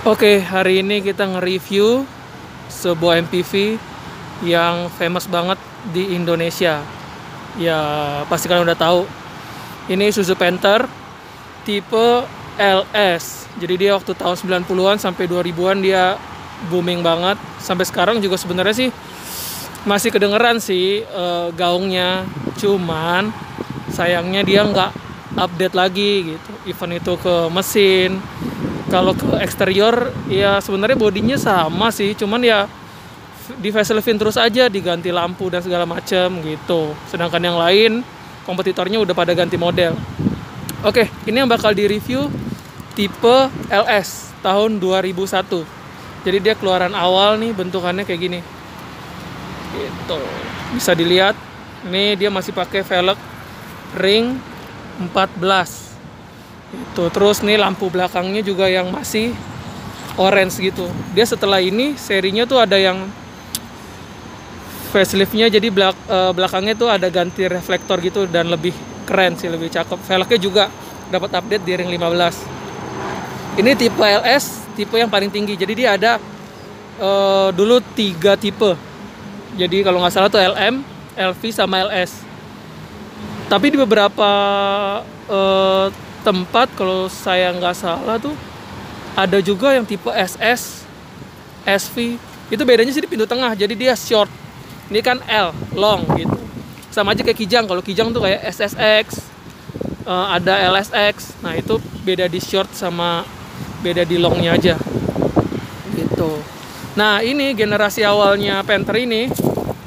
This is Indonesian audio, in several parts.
Oke, hari ini kita nge-review sebuah MPV yang famous banget di Indonesia. Ya, pasti kalian udah tahu. Ini Isuzu Panther tipe LS. Jadi dia waktu tahun 90-an sampai 2000-an dia booming banget. Sampai sekarang juga sebenarnya sih masih kedengeran sih gaungnya. Cuman sayangnya dia nggak update lagi gitu. Even itu ke mesin, kalau ke eksterior ya sebenarnya bodinya sama sih, cuman ya di faceliftin terus aja, diganti lampu dan segala macam gitu. Sedangkan yang lain kompetitornya udah pada ganti model. Oke, ini yang bakal di-review tipe LS tahun 2001. Jadi dia keluaran awal nih, bentukannya kayak gini. Gitu. Bisa dilihat, ini dia masih pakai velg ring 14. Itu terus nih lampu belakangnya juga yang masih orange gitu. Dia setelah ini serinya tuh ada yang faceliftnya, jadi belakangnya tuh ada ganti reflektor gitu dan lebih keren sih, lebih cakep. Velgnya juga dapat update di ring 15. Ini tipe LS, tipe yang paling tinggi. Jadi dia ada dulu 3 tipe. Jadi kalau nggak salah tuh LM, LV sama LS. Tapi di beberapa tempat kalau saya nggak salah tuh ada juga yang tipe SS, SV. Itu bedanya sih di pintu tengah, jadi dia short. Ini kan L, long gitu. Sama aja kayak Kijang. Kalau Kijang tuh kayak SSX, ada LSX. Nah itu beda di short sama beda di longnya aja gitu. Nah ini generasi awalnya Panther ini,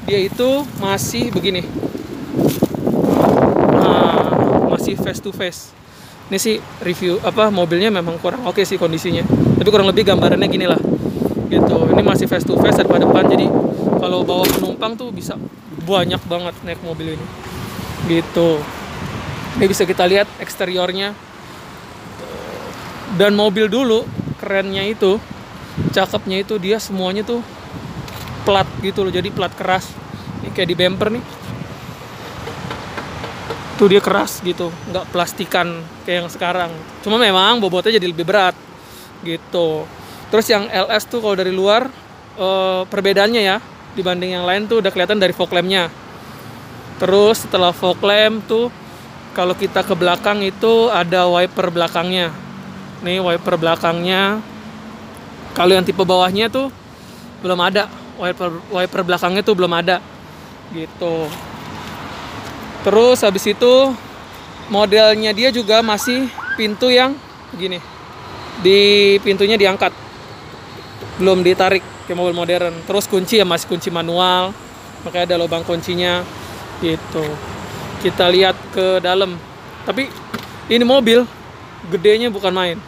dia itu masih begini. Nah, masih face to face. Ini sih review mobilnya memang kurang oke sih kondisinya, tapi kurang lebih gambarannya gini lah gitu. Ini masih face to face daripada depan, jadi kalau bawa penumpang tuh bisa banyak banget naik mobil ini gitu. Ini bisa kita lihat eksteriornya. Dan mobil dulu kerennya itu, cakepnya itu, dia semuanya tuh plat gitu loh, jadi plat keras. Ini kayak di bumper nih tuh, dia keras gitu, nggak plastikan kayak yang sekarang. Cuma memang bobotnya jadi lebih berat gitu. Terus yang LS tuh kalau dari luar perbedaannya ya dibanding yang lain tuh udah kelihatan dari fog lampnya. Terus setelah fog lamp tuh kalau kita ke belakang itu ada wiper belakangnya. Nih wiper belakangnya. Kalau yang tipe bawahnya tuh belum ada, wiper belakangnya tuh belum ada gitu. Terus habis itu modelnya dia juga masih pintu yang begini, di pintunya diangkat, belum ditarik kayak mobil modern. Terus kunci ya masih kunci manual, makanya ada lubang kuncinya gitu. Kita lihat ke dalam, tapi ini mobil gedenya bukan main.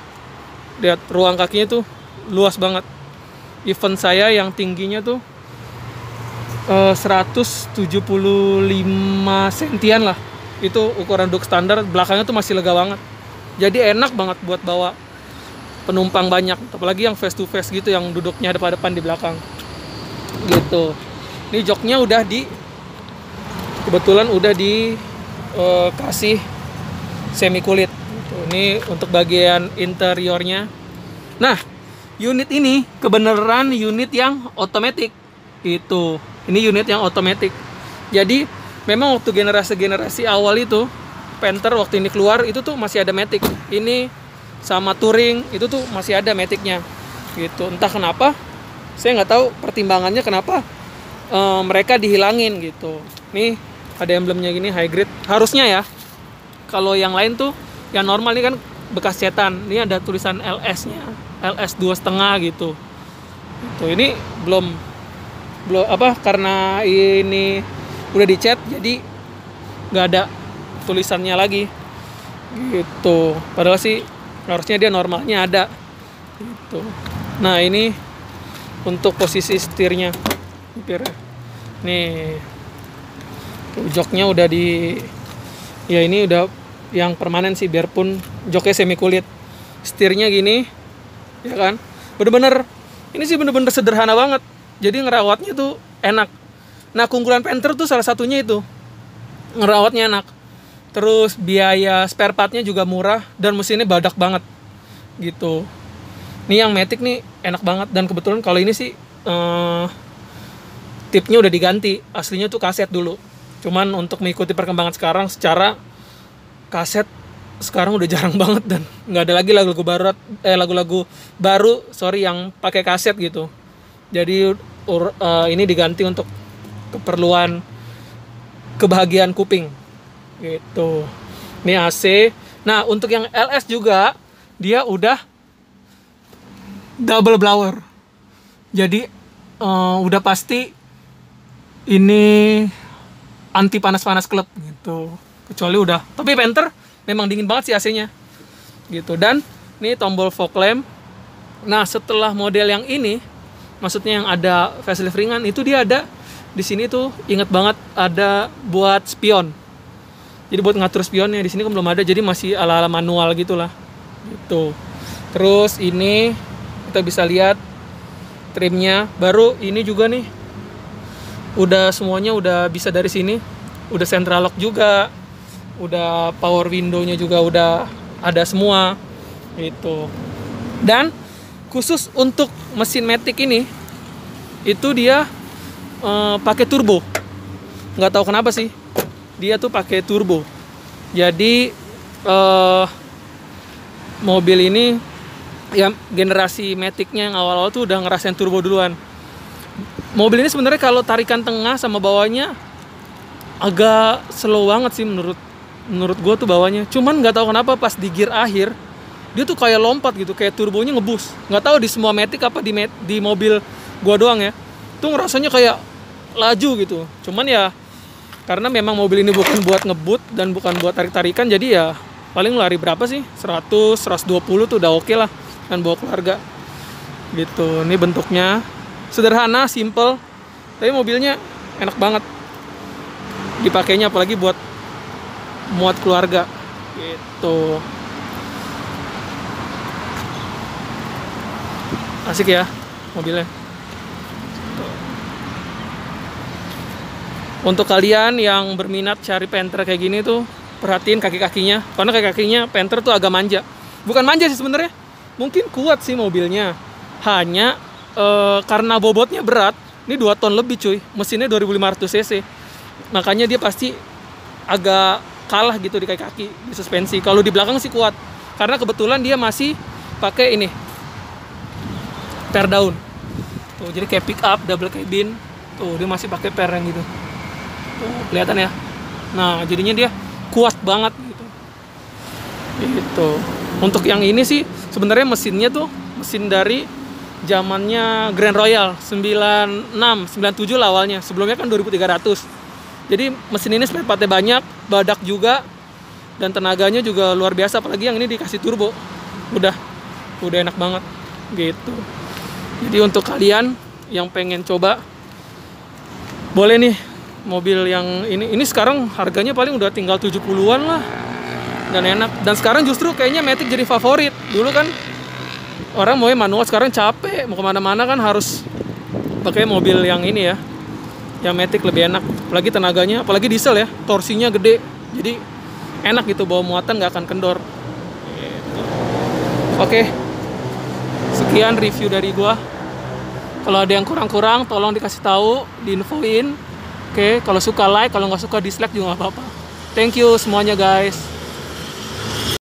Lihat ruang kakinya tuh luas banget. Even saya yang tingginya tuh 175 sentian lah, itu ukuran duk standar. Belakangnya tuh masih lega banget, jadi enak banget buat bawa penumpang banyak, apalagi yang face to face gitu, yang duduknya depan di belakang gitu. Ini joknya udah kebetulan udah kasih semi kulit gitu. Ini untuk bagian interiornya. Nah unit ini kebenaran unit yang otomatis itu. Ini unit yang otomatis. Jadi memang waktu generasi awal itu Panther waktu ini keluar itu tuh masih ada matic. Ini sama Touring itu tuh masih ada maticnya gitu. Entah kenapa, saya nggak tahu pertimbangannya kenapa mereka dihilangin gitu. Nih ada emblemnya gini, high grade harusnya ya. Kalau yang lain tuh yang normal ini kan bekas cetan. Ini ada tulisan LS-nya, LS 2,5 gitu. Tuh ini belum karena ini udah dicat jadi nggak ada tulisannya lagi gitu. Padahal sih harusnya dia normalnya ada gitu. Nah ini untuk posisi setirnya, nih joknya udah ya ini udah yang permanen sih, biarpun joknya semi kulit. Setirnya gini ya kan, bener-bener ini sih bener-bener sederhana banget, jadi ngerawatnya tuh enak. Nah keunggulan Panther tuh salah satunya itu, ngerawatnya enak. Terus biaya spare partnya juga murah dan mesinnya badak banget gitu. Nih yang Matic nih enak banget, dan kebetulan kalau ini sih tipnya udah diganti, aslinya tuh kaset dulu. Cuman untuk mengikuti perkembangan sekarang, secara kaset sekarang udah jarang banget, dan nggak ada lagi lagu-lagu baru yang pakai kaset gitu. Jadi ini diganti untuk keperluan kebahagiaan kuping gitu. Ini AC. Nah untuk yang LS juga dia udah double blower, jadi udah pasti ini anti panas-panas klub gitu. Kecuali udah, tapi Panther memang dingin banget sih AC-nya gitu. Dan ini tombol fog lamp. Nah setelah model yang ini, maksudnya yang ada facelift ringan, itu dia ada di sini tuh, inget banget ada buat spion. Jadi buat ngatur spionnya di sini kan belum ada, jadi masih ala-ala manual gitulah gitu. Terus ini kita bisa lihat trimnya baru. Ini juga nih udah semuanya udah bisa dari sini, udah central lock juga, udah power window-nya juga udah ada semua gitu. Dan khusus untuk mesin Matic ini, itu dia pakai turbo. Nggak tahu kenapa sih, dia tuh pakai turbo. Jadi mobil ini ya generasi Matic-nya yang awal-awal tuh udah ngerasain turbo duluan. Mobil ini sebenarnya kalau tarikan tengah sama bawahnya agak slow banget sih menurut gue tuh bawahnya. Cuman nggak tahu kenapa pas di gear akhir dia tuh kayak lompat gitu, kayak turbonya ngebus. Nggak tahu di semua Matic apa di mobil gua doang ya. Tuh ngerasanya kayak laju gitu. Cuman ya karena memang mobil ini bukan buat ngebut dan bukan buat tarik-tarikan, jadi ya paling lari berapa sih? 100, 120 tuh udah oke lah kan bawa keluarga gitu. Ini bentuknya sederhana, simple, tapi mobilnya enak banget dipakainya, apalagi buat muat keluarga gitu. Asik ya mobilnya. Untuk kalian yang berminat cari Panther kayak gini tuh, perhatiin kaki-kakinya, karena kaki-kakinya Panther tuh agak manja. Bukan manja sih sebenarnya, mungkin kuat sih mobilnya, hanya karena bobotnya berat. Ini 2 ton lebih cuy, mesinnya 2500 cc, makanya dia pasti agak kalah gitu di kaki-kaki, di suspensi. Kalau di belakang sih kuat, karena kebetulan dia masih pakai ini per daun tuh, jadi kayak pick up double cabin tuh, dia masih pakai per yang gitu tuh, kelihatan ya. Nah jadinya dia kuat banget gitu. Untuk yang ini sih sebenarnya mesinnya tuh mesin dari zamannya Grand Royal 96, 97 lah awalnya. Sebelumnya kan 2300. Jadi mesin ini spare partnya banyak, badak juga, dan tenaganya juga luar biasa. Apalagi yang ini dikasih turbo, udah enak banget gitu. Jadi untuk kalian yang pengen coba, boleh nih mobil yang ini sekarang harganya paling udah tinggal 70-an lah, dan enak. Dan sekarang justru kayaknya Matic jadi favorit. Dulu kan orang mau manual, sekarang capek mau kemana-mana kan harus pakai mobil yang ini ya, yang Matic lebih enak. Apalagi tenaganya, apalagi diesel ya, torsinya gede, jadi enak gitu, bawa muatan nggak akan kendor gitu. Oke, sekian review dari gua. Kalau ada yang kurang-kurang tolong dikasih tahu, diinfoin. Oke, kalau suka like, kalau nggak suka dislike juga nggak apa-apa. Thank you semuanya guys.